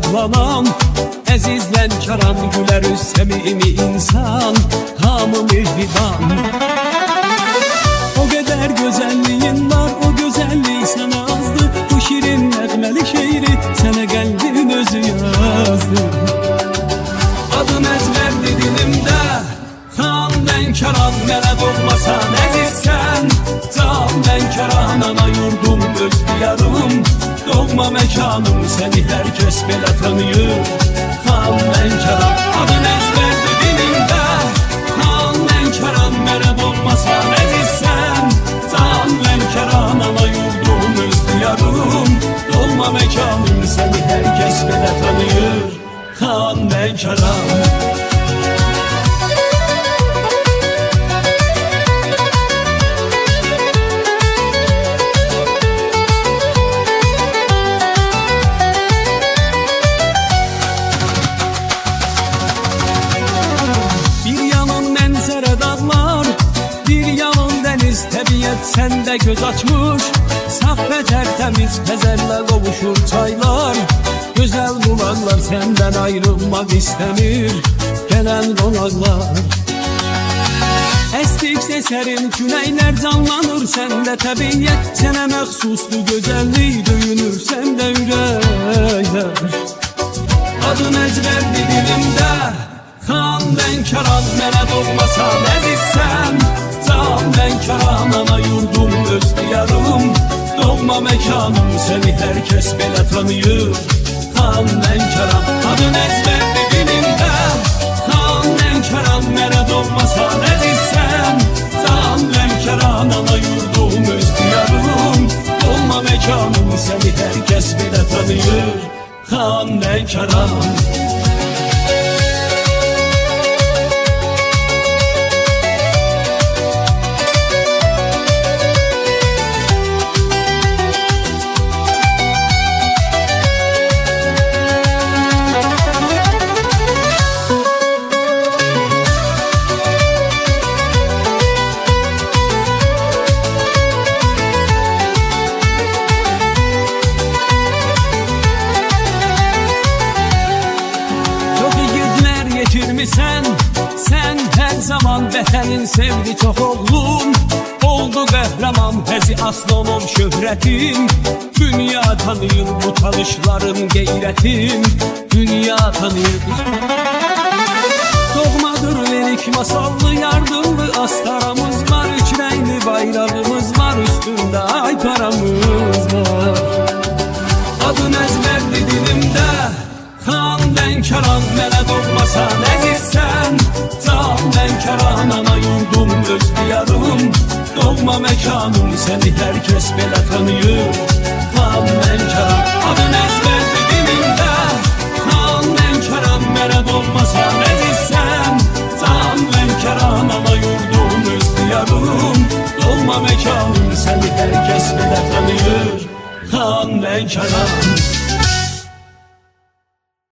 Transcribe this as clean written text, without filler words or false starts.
toplanan Əziz Lənkəran gülər üz səmimi insan Hamı mehriban O qədər gözəlliyin var, o gözəllik sənə azdır Bu şirin nəğməli şeiri sənə qəlbin özü yazdı Adın əzbərdi dilimdə Xan Lənkəran mənə doğmasan əzizsən Can Lənkəran ana yurdum öz diyarım Doğma məkanım səni hər kəs belə tanıyır Xan Lənkəran adın əzbərdi dilimdə Xan Lənkəran mənə doğmasan əzizsən Can Lənkəran ana yurdum öz diyarım Doğma məkanım səni hər kəs belə tanıyır Xan Lənkəran Təbiət səndə göz açmış Saf və tərtəmiz xəzərlə qovuşur çaylar Gözəl bulaqlar səndən ayrılmaq istəmir Gələn qonaqlar Əsdikcə sərin küləklər canlanır səndə təbiət Sənə məxsuslu gözəllik döyünür səndə ürəklər Adın əzbərdi dilimdə Xan Lənkəran mənə doğmasan əzizsən Can Lənkəran ana yurdum öz diyarım Doğma məkanım səni hər kəs belə tanıyır Xan Lənkəran adın əzbərdi dilimdə Xan Lənkəran mənə doğmasan əzizsən Can Lənkəran ana yurdum öz diyarım Doğma məkanım səni hər kəs belə tanıyır Xan Lənkəran Sən hər zaman vətənin sevdi çox oğlum Oldu qəhrəman həzi aslanım şöhrətin Dünya tanıyır bu çalışların qeyrətin Dünya tanıyır Doğmadır verik masallı yardımlı astaramız var Üç rəngli bayrağımız var üstündə ay paramız var Adın əzbərdi dilimdə Xan Lənkəran mənə doğmasan əzizsən Can Lənkəran ana yurdum öz diyarım Doğma məkanım səni hər kəs belə tanıyır Xan Lənkəran adın əzbərdi dilimdə Xan Lənkəran mənə doğmasan əzizsən Can Lənkəran ana yurdum öz diyarım Doğma məkanım səni hər kəs belə tanıyır Xan Lənkəran